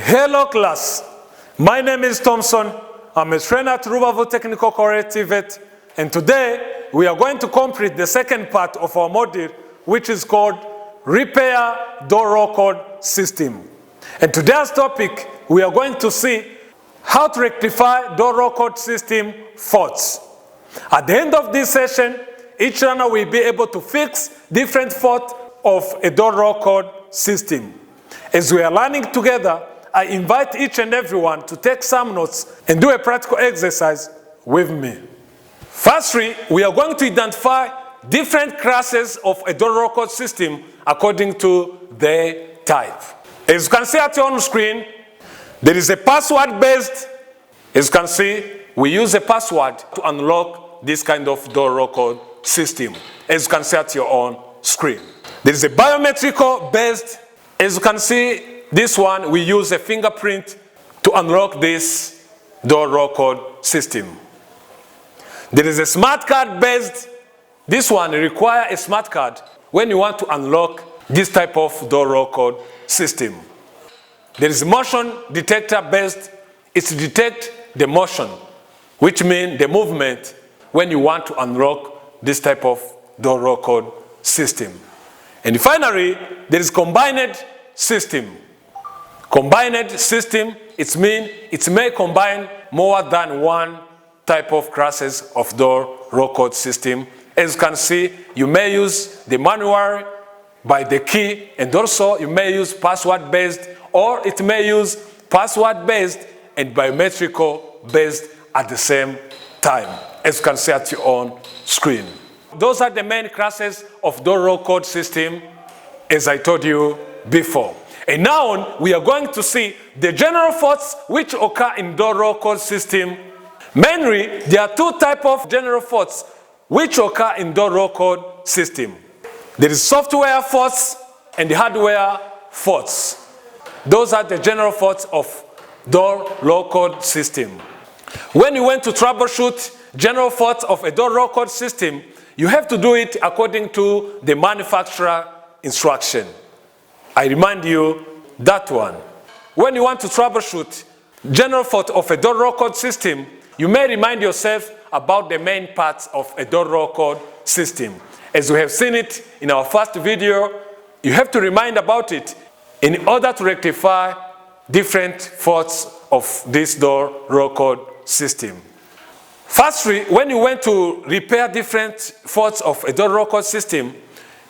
Hello class, my name is Thompson. I'm a trainer at Rubavu Technical College TVET, and today we are going to complete the second part of our module, which is called Repair Door Roll Code System. And today's topic, we are going to see how to rectify door roll code system faults. At the end of this session, each learner will be able to fix different faults of a door roll code system. As we are learning together, I invite each and everyone to take some notes and do a practical exercise with me. Firstly, we are going to identify different classes of a door roll code system according to their type. As you can see at your own screen, there is a password-based. As you can see, we use a password to unlock this kind of door roll code system. As you can see at your own screen. There is a biometrical based. As you can see, this one, we use a fingerprint to unlock this door roll code system. There is a smart card based. This one requires a smart card when you want to unlock this type of door roll code system. There is motion detector based. It detects the motion, which means the movement when you want to unlock this type of door roll code system. And finally, there is combined system. Combined system, it means it may combine more than one type of classes of door roll code system. As you can see, you may use the manual by the key, and also you may use password-based, or it may use password-based and biometrical-based at the same time, as you can see at your own screen. Those are the main classes of door roll code system, as I told you before. And now we are going to see the general faults which occur in door roll code system. Mainly, there are two types of general faults which occur in door roll code system. There is software faults and hardware faults. Those are the general faults of door roll code system. When you want to troubleshoot general faults of a door roll code system, you have to do it according to the manufacturer instruction. I remind you that one. When you want to troubleshoot general fault of a door roll code system, you may remind yourself about the main parts of a door roll code system. As we have seen it in our first video, you have to remind about it in order to rectify different faults of this door roll code system. Firstly, when you want to repair different faults of a door roll code system,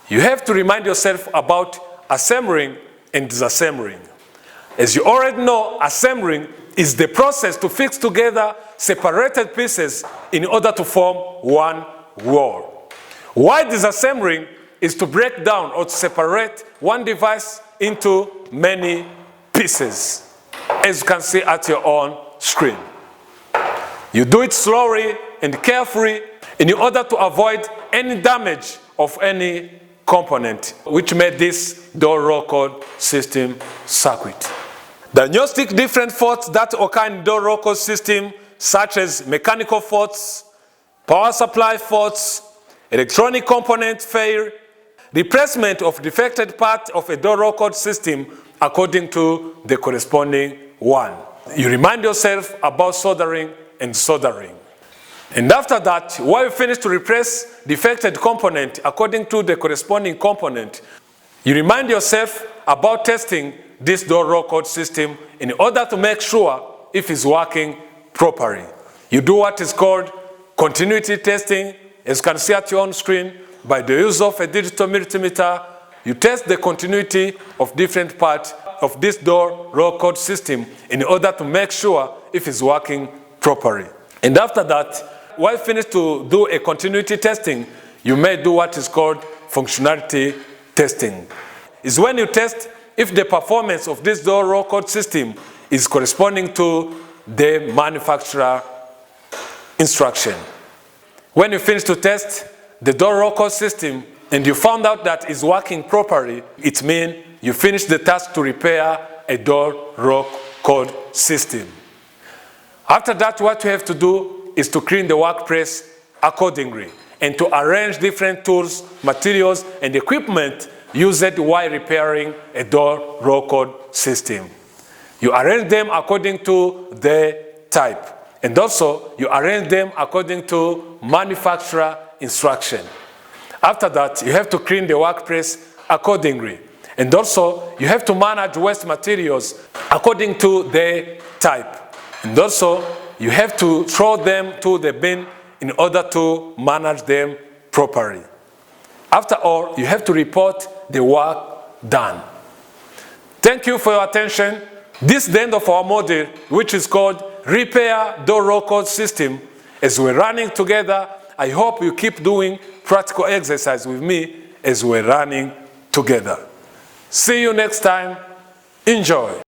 you have to remind yourself about assembling and disassembling. As you already know, assembling is the process to fix together separated pieces in order to form one wall. While disassembling is to break down or to separate one device into many pieces, as you can see at your own screen. You do it slowly and carefully in order to avoid any damage of any component which made this door roll code system circuit. Diagnostic different faults that occur in door roll code system, such as mechanical faults, power supply faults, electronic component failure, replacement of defected part of a door roll code system according to the corresponding one. You remind yourself about soldering and soldering. And after that, while you finish to replace defected component according to the corresponding component, you remind yourself about testing this door roll code system in order to make sure if it's working properly. You do what is called continuity testing. As you can see at your own screen, by the use of a digital multimeter, you test the continuity of different parts of this door roll code system in order to make sure if it's working properly. And after that, while you finish to do a continuity testing, you may do what is called functionality testing. It's when you test if the performance of this door roll code system is corresponding to the manufacturer instruction. When you finish to test the door roll code system and you found out that it's working properly, it means you finished the task to repair a door roll code system. After that, what you have to do is to clean the workplace accordingly and to arrange different tools, materials, and equipment used while repairing a door roll code system. You arrange them according to the type. And also, you arrange them according to manufacturer instruction. After that, you have to clean the workplace accordingly. And also, you have to manage waste materials according to the type. And also, you have to throw them to the bin in order to manage them properly. After all, you have to report the work done. Thank you for your attention. This is the end of our module, which is called Repair Door Roll Code System. As we're running together, I hope you keep doing practical exercise with me as we're running together. See you next time. Enjoy.